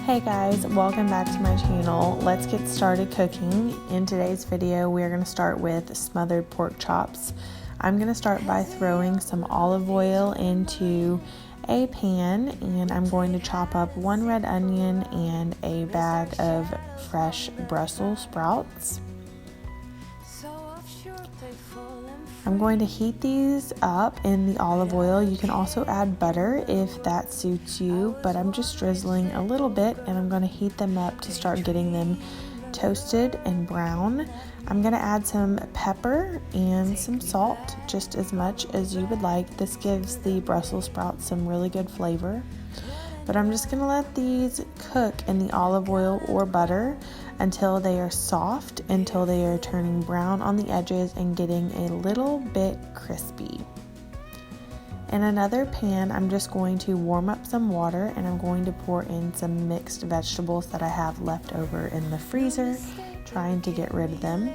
Hey guys, welcome back to my channel. Let's get started cooking. In today's video, we're going to start with smothered pork chops. I'm going to start by throwing some olive oil into a pan, and I'm going to chop up 1 red onion and a bag of fresh Brussels sprouts. I'm going to heat these up in the olive oil. You can also add butter if that suits you, but I'm just drizzling a little bit and I'm going to heat them up to start getting them toasted and brown. I'm going to add some pepper and some salt, just as much as you would like. This gives the Brussels sprouts some really good flavor. But I'm just going to let these cook in the olive oil or butter until they are soft, until they are turning brown on the edges and getting a little bit crispy. In another pan, I'm just going to warm up some water and I'm going to pour in some mixed vegetables that I have left over in the freezer, trying to get rid of them.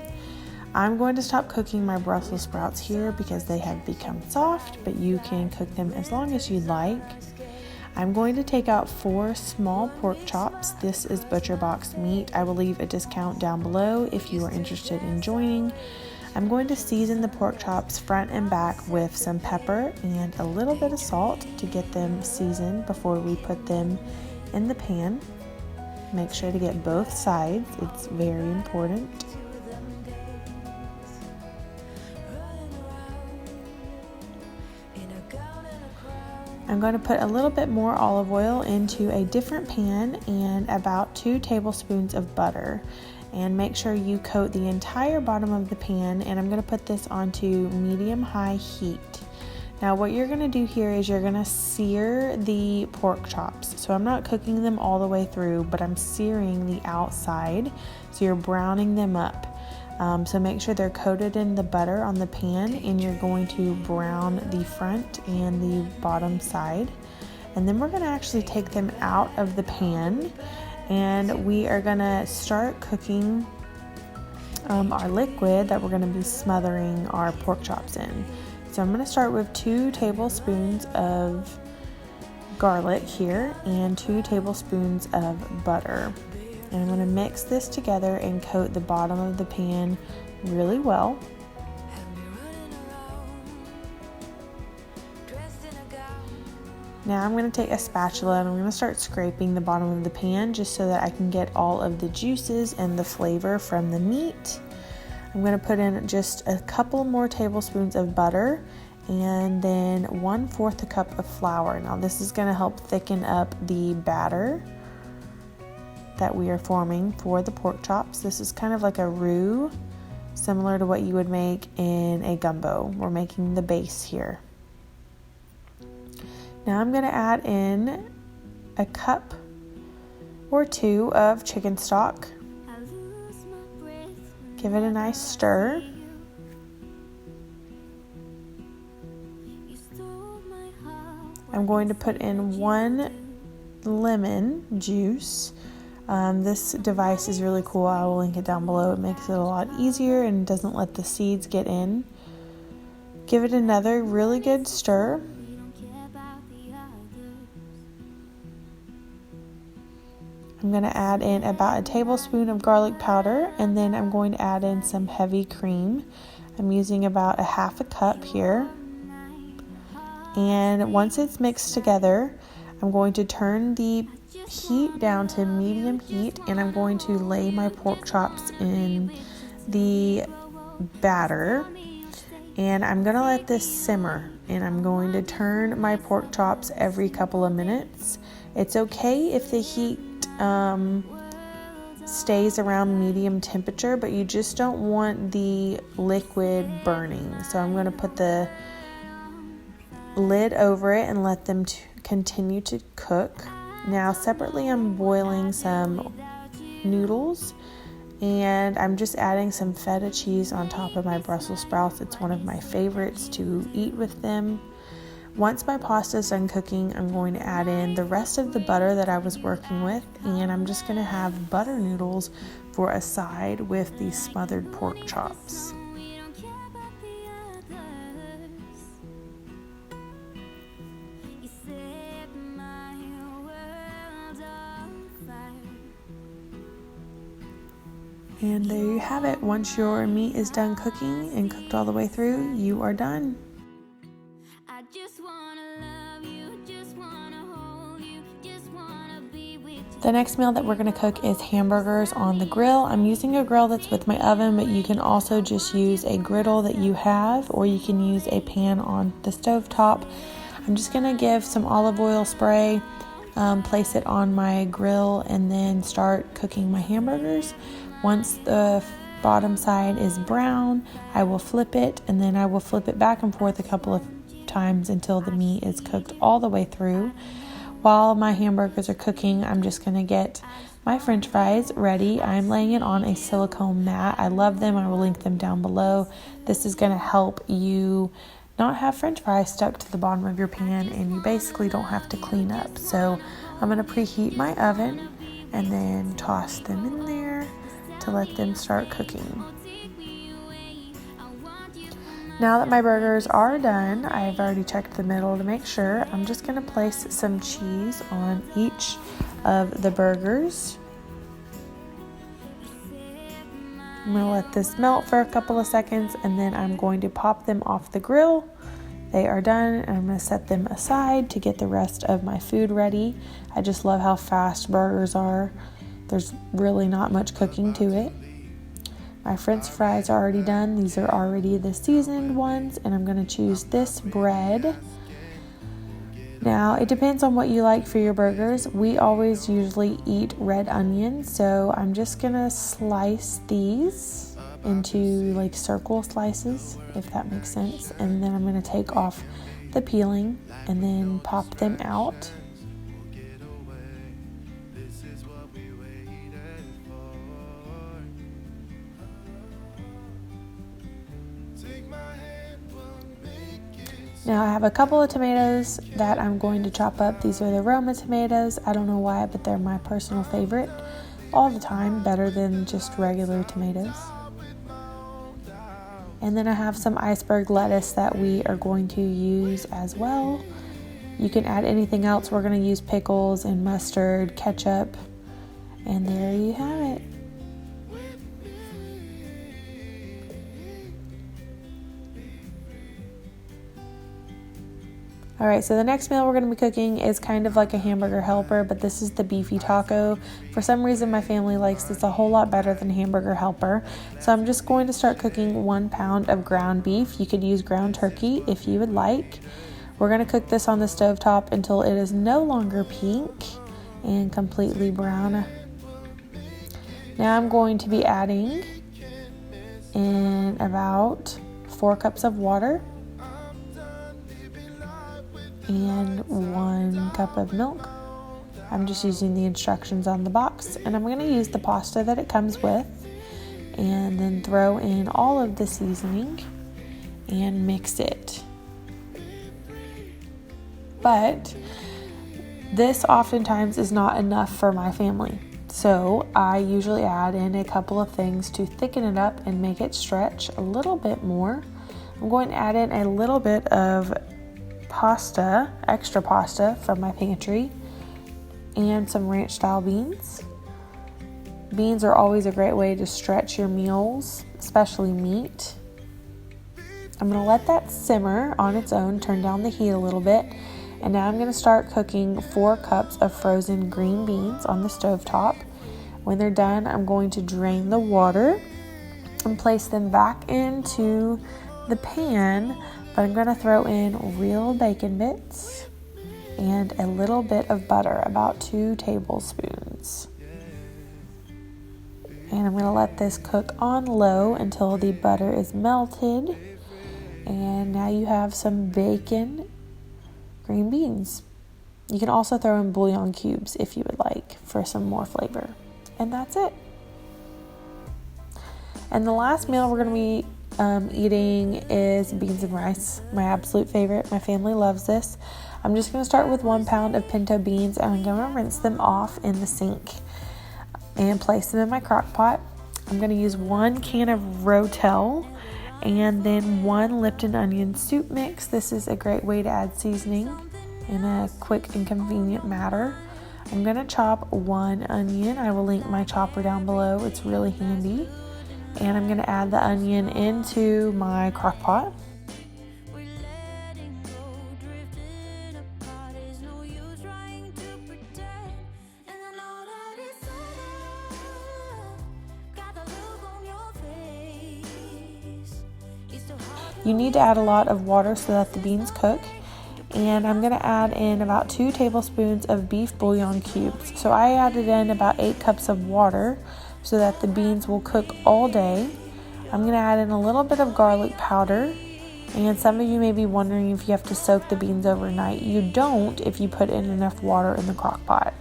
I'm going to stop cooking my Brussels sprouts here because they have become soft, but you can cook them as long as you like. I'm going to take out 4 small pork chops. This is Butcher Box meat. I will leave a discount down below if you are interested in joining. I'm going to season the pork chops front and back with some pepper and a little bit of salt to get them seasoned before we put them in the pan. Make sure to get both sides, it's very important. I'm going to put a little bit more olive oil into a different pan and about 2 tablespoons of butter, and make sure you coat the entire bottom of the pan, and I'm going to put this onto medium-high heat. Now what you're going to do here is you're going to sear the pork chops. So I'm not cooking them all the way through, but I'm searing the outside, so you're browning them up. So make sure they're coated in the butter on the pan, and you're going to brown the front and the bottom side. And then we're going to actually take them out of the pan, and we are going to start cooking our liquid that we're going to be smothering our pork chops in. So I'm going to start with 2 tablespoons of garlic here and 2 tablespoons of butter. And I'm going to mix this together and coat the bottom of the pan really well. Now I'm going to take a spatula and I'm going to start scraping the bottom of the pan just so that I can get all of the juices and the flavor from the meat. I'm going to put in just a couple more tablespoons of butter and then 1/4 cup of flour. Now this is going to help thicken up the batter that we are forming for the pork chops. This is kind of like a roux, similar to what you would make in a gumbo. We're making the base here. Now I'm going to add in a cup or 2 of chicken stock. Give it a nice stir. I'm going to put in 1 lemon juice. This device is really cool. I will link it down below. It makes it a lot easier and doesn't let the seeds get in. Give it another really good stir. I'm going to add in about a tablespoon of garlic powder, and then I'm going to add in some heavy cream. I'm using about a 1/2 cup here. And once it's mixed together, I'm going to turn the heat down to medium heat, and I'm going to lay my pork chops in the batter, and I'm going to let this simmer, and I'm going to turn my pork chops every couple of minutes. It's okay if the heat stays around medium temperature, but you just don't want the liquid burning. So I'm going to put the lid over it and let them continue to cook. Now separately, I'm boiling some noodles, and I'm just adding some feta cheese on top of my Brussels sprouts. It's one of my favorites to eat with them. Once my pasta is done cooking, I'm going to add in the rest of the butter that I was working with, and I'm just going to have butter noodles for a side with the smothered pork chops. And there you have it. Once your meat is done cooking and cooked all the way through, you are done. I just wanna love you, just wanna hold you, just wanna be with you. The next meal that we're going to cook is hamburgers on the grill. I'm using a grill that's with my oven, but you can also just use a griddle that you have, or you can use a pan on the stove top. I'm just going to give some olive oil spray, place it on my grill, and then start cooking my hamburgers. Once the bottom side is brown, I will flip it, and then I will flip it back and forth a couple of times until the meat is cooked all the way through. While my hamburgers are cooking, I'm just going to get my french fries ready. I'm laying it on a silicone mat. I love them. I will link them down below. This is going to help you not have french fries stuck to the bottom of your pan, and you basically don't have to clean up. So I'm going to preheat my oven and then toss them in there to let them start cooking. Now that my burgers are done, I've already checked the middle to make sure. I'm just going to place some cheese on each of the burgers. I'm going to let this melt for a couple of seconds, and then I'm going to pop them off the grill. They are done, and I'm going to set them aside to get the rest of my food ready. I just love how fast burgers are. There's really not much cooking to it. My french fries are already done. These are already the seasoned ones, and I'm going to choose this bread. Now, it depends on what you like for your burgers. We always usually eat red onion, so I'm just going to slice these into like circle slices, if that makes sense. And then I'm going to take off the peeling and then pop them out. Now I have a couple of tomatoes that I'm going to chop up. These are the Roma tomatoes. I don't know why, but they're my personal favorite all the time, better than just regular tomatoes. And then I have some iceberg lettuce that we are going to use as well. You can add anything else. We're going to use pickles and mustard, ketchup, and there you have it. Alright, so the next meal we're going to be cooking is kind of like a hamburger helper, but this is the beefy taco. For some reason, my family likes this a whole lot better than hamburger helper. So I'm just going to start cooking 1 pound of ground beef. You could use ground turkey if you would like. We're going to cook this on the stovetop until it is no longer pink and completely brown. Now I'm going to be adding in about 4 cups of water and 1 cup of milk. I'm just using the instructions on the box, and I'm going to use the pasta that it comes with, and then throw in all of the seasoning and mix it. But this oftentimes is not enough for my family, so I usually add in a couple of things to thicken it up and make it stretch a little bit more. I'm going to add in a little bit of pasta, extra pasta from my pantry, and some ranch style beans. Beans are always a great way to stretch your meals, especially meat. I'm going to let that simmer on its own, turn down the heat a little bit, and now I'm going to start cooking 4 cups of frozen green beans on the stovetop. When they're done, I'm going to drain the water and place them back into the pan. But I'm going to throw in real bacon bits and a little bit of butter, about 2 tablespoons. And I'm going to let this cook on low until the butter is melted. And now you have some bacon green beans. You can also throw in bouillon cubes if you would like for some more flavor. And that's it. And the last meal we're going to be eating is beans and rice, my absolute favorite. My family loves this. I'm just going to start with 1 pound of pinto beans, and I'm going to rinse them off in the sink and place them in my crock pot. I'm going to use 1 can of Rotel and then 1 Lipton onion soup mix. This is a great way to add seasoning in a quick and convenient manner. I'm gonna chop 1 onion. I will link my chopper down below. It's really handy. And I'm gonna add the onion into my crock pot. You need to add a lot of water so that the beans cook. And I'm going to add in about 2 tablespoons of beef bouillon cubes. So I added in about 8 cups of water so that the beans will cook all day. I'm going to add in a little bit of garlic powder. And some of you may be wondering if you have to soak the beans overnight. You don't if you put in enough water in the crock pot.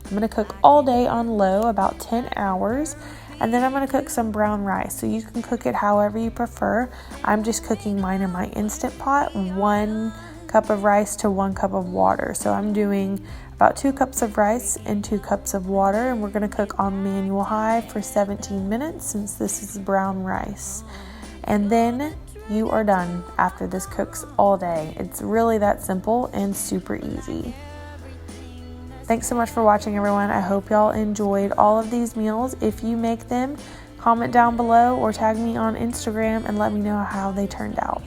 I'm going to cook all day on low, about 10 hours. And then I'm going to cook some brown rice. So you can cook it however you prefer. I'm just cooking mine in my Instant Pot, 1 cup of rice to 1 cup of water. So I'm doing about 2 cups of rice and 2 cups of water, and we're going to cook on manual high for 17 minutes since this is brown rice. And then you are done after this cooks all day. It's really that simple and super easy. Thanks so much for watching, everyone. I hope y'all enjoyed all of these meals. If you make them, comment down below or tag me on Instagram and let me know how they turned out.